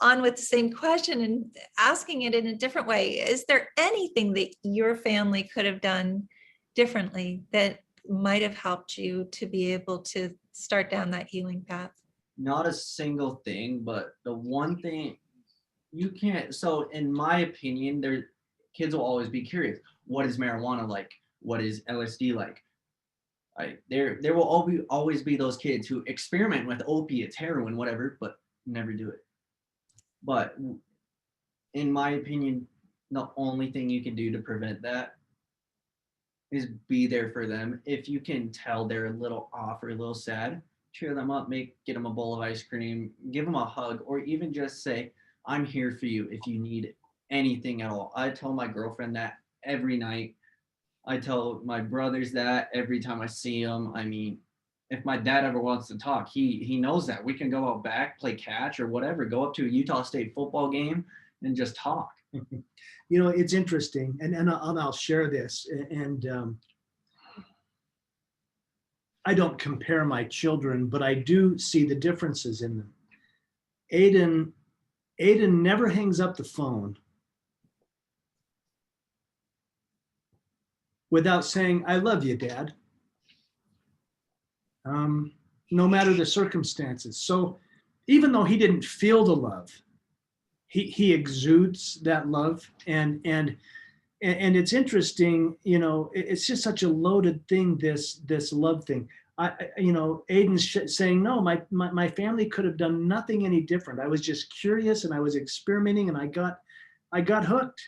on with the same question and asking it in a different way. Is there anything that your family could have done differently that might have helped you to be able to start down that healing path? Not a single thing, but the one thing you can't, so in my opinion, kids will always be curious. What is marijuana like? What is LSD like? There will always be those kids who experiment with opiates, heroin, whatever, but never do it. But in my opinion, the only thing you can do to prevent that is be there for them. If you can tell they're a little off or a little sad, cheer them up, get them a bowl of ice cream, give them a hug, or even just say, I'm here for you if you need anything at all. I tell my girlfriend that every night. I tell my brothers that every time I see them. I mean, if my dad ever wants to talk, he knows that. We can go out back, play catch or whatever, go up to a Utah State football game and just talk. You know, it's interesting, and I'll share this. And I don't compare my children, but I do see the differences in them. Aiden never hangs up the phone without saying, I love you, Dad. No matter the circumstances. So even though he didn't feel the love, he exudes that love. And it's interesting, you know, it's just such a loaded thing, this love thing. Aiden's saying, no, my family could have done nothing any different. I was just curious and I was experimenting and I got hooked.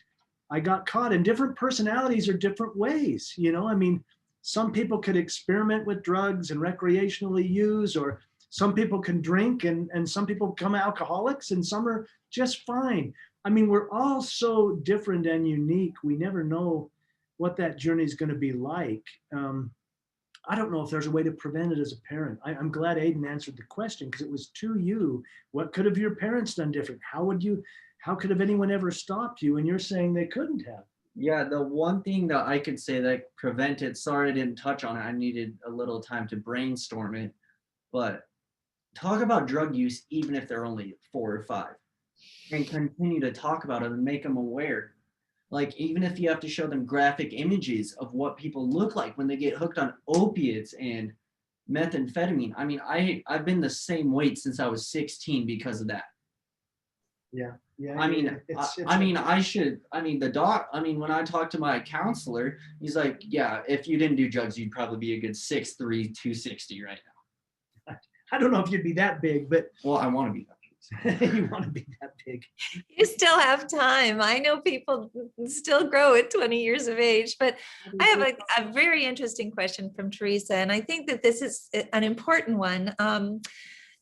I got caught, and different personalities are different ways. I mean, some people could experiment with drugs and recreationally use, or some people can drink, and some people become alcoholics, and some are just fine. I mean, we're all so different and unique. We never know what that journey is going to be like. I don't know if there's a way to prevent it as a parent. I'm glad Aiden answered the question, because it was to you. What could have your parents done different? How could have anyone ever stopped you? And you're saying they couldn't have. Yeah, the one thing that I could say that prevented, sorry I didn't touch on it, I needed a little time to brainstorm it, but talk about drug use even if they're only 4 or 5, and continue to talk about it and make them aware. Like, even if you have to show them graphic images of what people look like when they get hooked on opiates and methamphetamine. I mean, I've been the same weight since I was 16 because of that. Yeah. I mean, when I talked to my counselor, he's like, yeah, if you didn't do drugs, you'd probably be a good 6'3", 260 right now. I don't know if you'd be that big, but Well, I want to be that big. you want to be that big. You still have time. I know people still grow at 20 years of age, but I have a very interesting question from Teresa, and I think that this is an important one.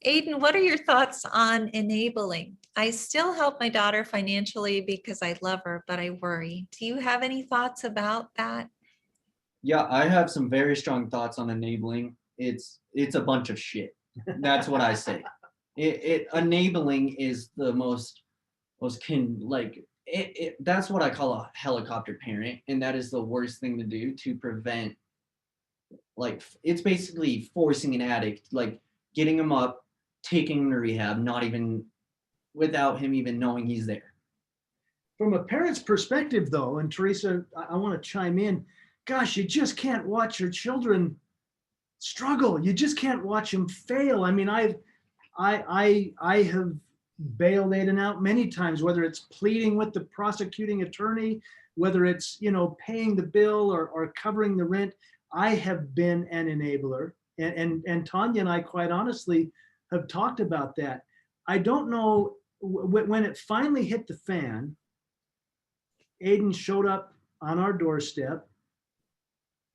Aiden, what are your thoughts on enabling? I still help my daughter financially because I love her, but I worry. Do you have any thoughts about that? Yeah, I have some very strong thoughts on enabling. It's a bunch of shit. That's what I say. Enabling is the that's what I call a helicopter parent, and that is the worst thing to do to prevent, like, it's basically forcing an addict, like getting him up, taking him to rehab, not even without him even knowing he's there. From a parent's perspective, though, and Teresa, I want to chime in. Gosh, you just can't watch your children struggle. You just can't watch them fail. I mean, I have bailed Aiden out many times, whether it's pleading with the prosecuting attorney, whether it's, paying the bill or covering the rent. I have been an enabler, and Tanya and I, quite honestly, have talked about that. I don't know, when it finally hit the fan, Aiden showed up on our doorstep.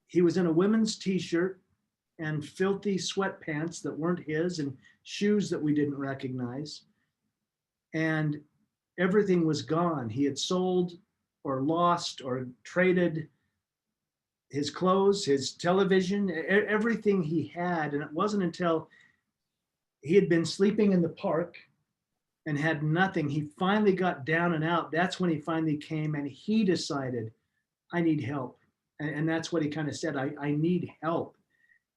He was in a women's t-shirt and filthy sweatpants that weren't his, and shoes that we didn't recognize. And everything was gone. He had sold or lost or traded his clothes, his television, everything he had. And it wasn't until he had been sleeping in the park and had nothing, he finally got down and out. That's when he finally came, and he decided, I need help. And that's what he kind of said, I need help.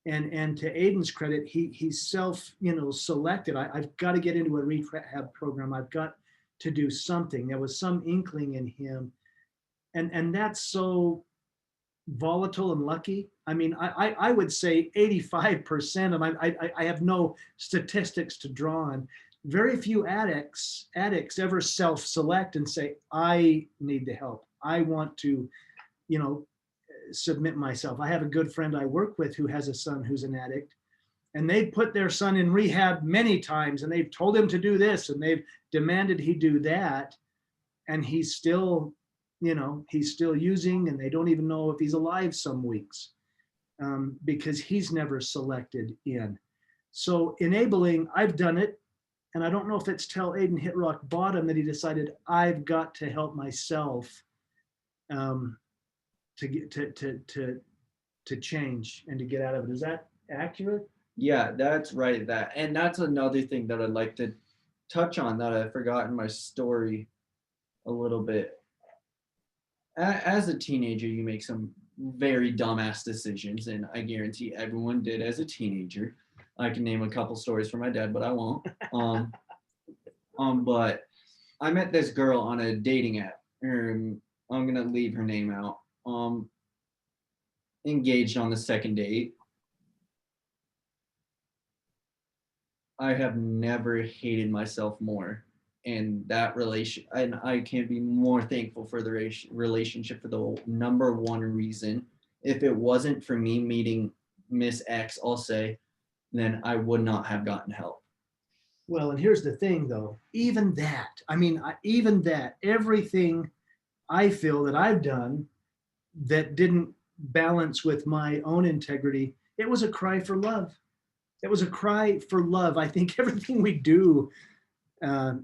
And to Aiden's credit, he's selected. I've got to get into a rehab program. I've got to do something. There was some inkling in him. And that's so volatile and lucky. I mean, I would say 85% of I have no statistics to draw on. Very few addicts ever self-select and say, I need the help. I want to, submit myself. I have a good friend I work with who has a son who's an addict, and they've put their son in rehab many times, and they've told him to do this, and they've demanded he do that, and he's still using, and they don't even know if he's alive some weeks, because he's never selected in. So enabling, I've done it, and I don't know if it's till Aiden hit rock bottom that he decided, I've got to help myself to get to change and to get out of it. Is that accurate? Yeah, that's right. And that's another thing that I'd like to touch on that I forgot in my story a little bit. As a teenager, you make some very dumbass decisions, and I guarantee everyone did as a teenager. I can name a couple stories from my dad, but I won't. But I met this girl on a dating app. I'm gonna leave her name out. Engaged on the second date. I have never hated myself more in that relation, and I can't be more thankful for the relationship for the number one reason. If it wasn't for me meeting Miss X, I'll say, then I would not have gotten help. Well, and here's the thing, though. Even that, everything I feel that I've done that didn't balance with my own integrity, it was a cry for love. It was a cry for love. I think everything we do, uh,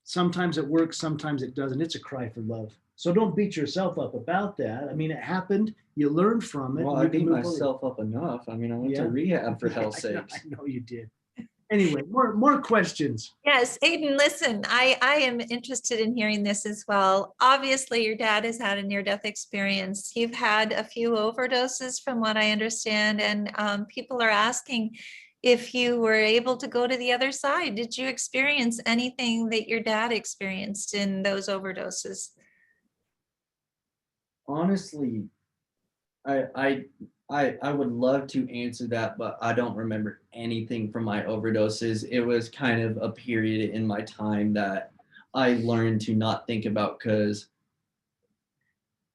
sometimes it works, sometimes it doesn't. It's a cry for love. So don't beat yourself up about that. I mean, it happened. You learned from it. Well, and I you can beat move forward. myself up enough. I mean, I went Yeah. to rehab for Yeah, hell's I know, sakes. I know you did. Anyway, more questions. Yes, Aiden, listen, I am interested in hearing this as well. Obviously, your dad has had a near-death experience. You've had a few overdoses from what I understand, and people are asking if you were able to go to the other side. Did you experience anything that your dad experienced in those overdoses? Honestly, I would love to answer that, but I don't remember anything from my overdoses. It was kind of a period in my time that I learned to not think about because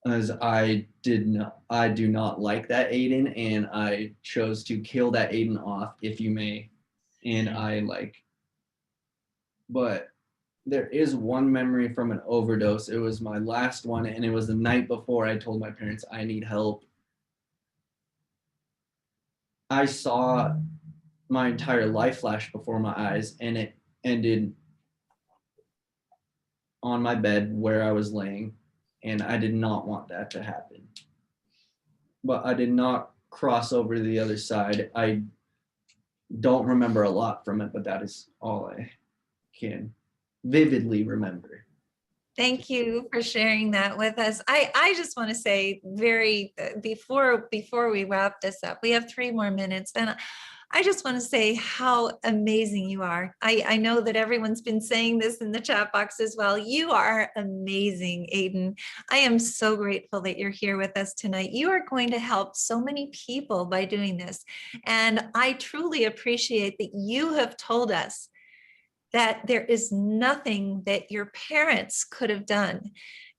as I do not like that Aiden, and I chose to kill that Aiden off, if you may. And but there is one memory from an overdose. It was my last one, and it was the night before I told my parents I need help. I saw my entire life flash before my eyes, and it ended on my bed where I was laying, and I did not want that to happen. But I did not cross over to the other side. I don't remember a lot from it, but that is all I can vividly remember. Thank you for sharing that with us. I just want to say before we wrap this up, we have 3 more minutes, and I just want to say how amazing you are. I know that everyone's been saying this in the chat box as well. You are amazing, Aiden. I am so grateful that you're here with us tonight. You are going to help so many people by doing this. And I truly appreciate that you have told us that there is nothing that your parents could have done,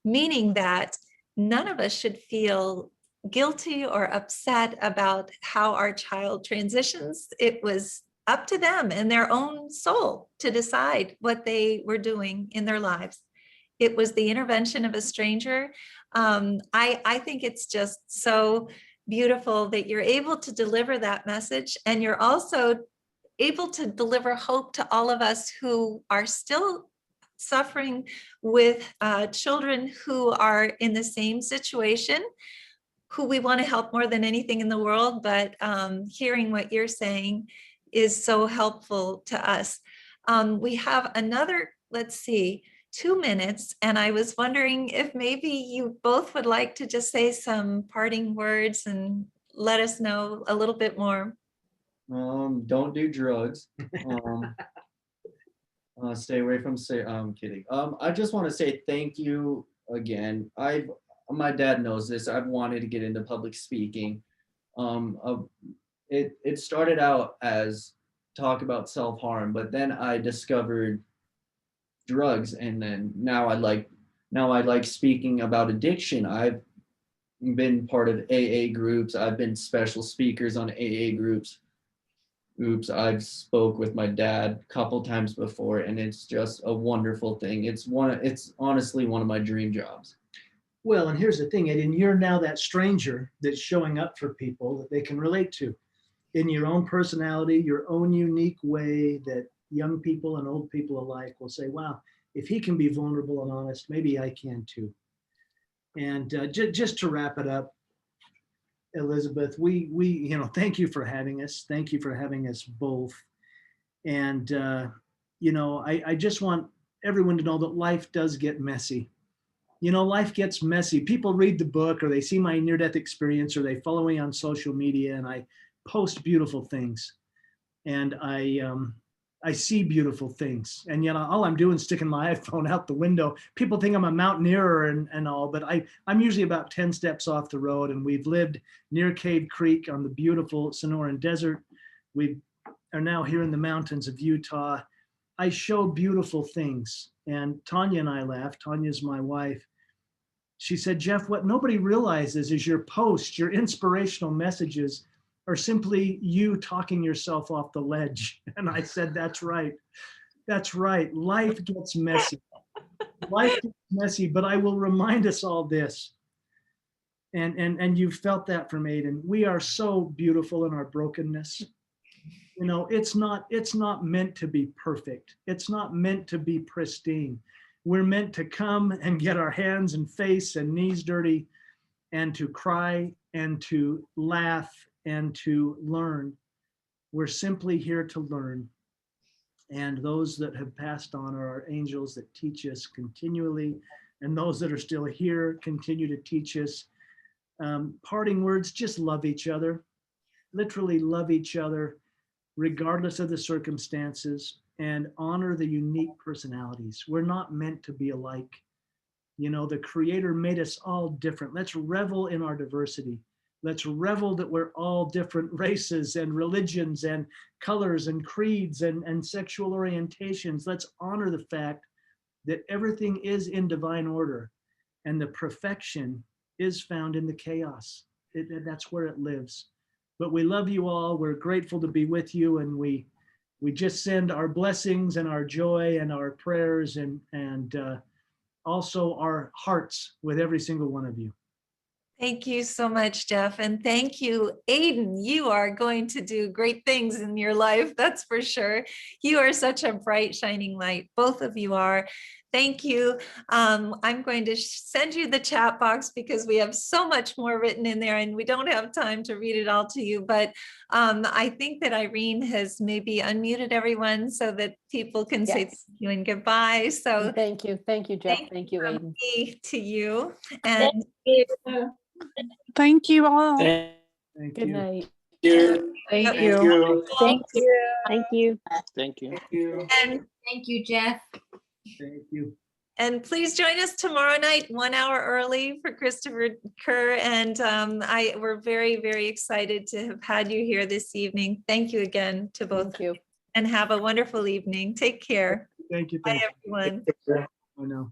meaning that none of us should feel guilty or upset about how our child transitions. It was up to them and their own soul to decide what they were doing in their lives. It was the intervention of a stranger. I think it's just so beautiful that you're able to deliver that message, and you're also able to deliver hope to all of us who are still suffering with children who are in the same situation, who we want to help more than anything in the world. But hearing what you're saying is so helpful to us. We have another, let's see, 2 minutes, and I was wondering if maybe you both would like to just say some parting words and let us know a little bit more. Don't do drugs. Stay away from I'm kidding. I just want to say thank you again. My dad knows this. I've wanted to get into public speaking. It started out as talk about self-harm, but then I discovered drugs, and then now I like speaking about addiction. I've been part of AA groups. I've been special speakers on AA groups. I've spoke with my dad a couple times before, and it's just a wonderful thing. It's honestly one of my dream jobs. Well, and here's the thing, Aiden, you're now that stranger that's showing up for people that they can relate to in your own personality, your own unique way, that young people and old people alike will say, wow, if he can be vulnerable and honest, maybe I can too. And just to wrap it up, Elizabeth, we thank you for having us. Thank you for having us both. And I just want everyone to know that life does get messy. Life gets messy. People read the book, or they see my near-death experience, or they follow me on social media, and I post beautiful things, and I see beautiful things, and yet all I'm doing is sticking my iPhone out the window. People think I'm a mountaineer and all, but I'm usually about 10 steps off the road, and we've lived near Cave Creek on the beautiful Sonoran Desert. We are now here in the mountains of Utah. I show beautiful things, and Tanya and I laughed. Tanya's my wife. She said, Jeff, what nobody realizes is your posts, your inspirational messages are simply you talking yourself off the ledge. And I said, that's right. That's right. Life gets messy. Life is messy, but I will remind us all this. And you felt that from Aiden. We are so beautiful in our brokenness. You know, it's not meant to be perfect. It's not meant to be pristine. We're meant to come and get our hands and face and knees dirty and to cry and to laugh and to learn. We're simply here to learn. And those that have passed on are our angels that teach us continually. And those that are still here continue to teach us. Parting words, just love each other. Literally love each other, regardless of the circumstances, and honor the unique personalities. We're not meant to be alike. You know, the Creator made us all different. Let's revel in our diversity. Let's revel that we're all different races and religions and colors and creeds and sexual orientations. Let's honor the fact that everything is in divine order and the perfection is found in the chaos. That's where it lives. But we love you all. We're grateful to be with you, and we just send our blessings and our joy and our prayers and also our hearts with every single one of you. Thank you so much, Jeff. And thank you, Aiden. You are going to do great things in your life, that's for sure. You are such a bright, shining light. Both of you are. Thank you. I'm going to send you the chat box because we have so much more written in there and we don't have time to read it all to you. But I think that Irene has maybe unmuted everyone so that people can say thank you and goodbye. So Thank you, Jeff. Thank you, from Aiden. me to you. And Thank you all. Thank Good you. night. Thank you. Thank you. Thank you. Thank you. And Thank you, Jeff. Thank you. And please join us tomorrow night, 1 hour early for Christopher Kerr. And we're very, very excited to have had you here this evening. Thank you again to both Thank you. and have a wonderful evening. Take care. Thank you. Bye, Thank you. everyone. I know.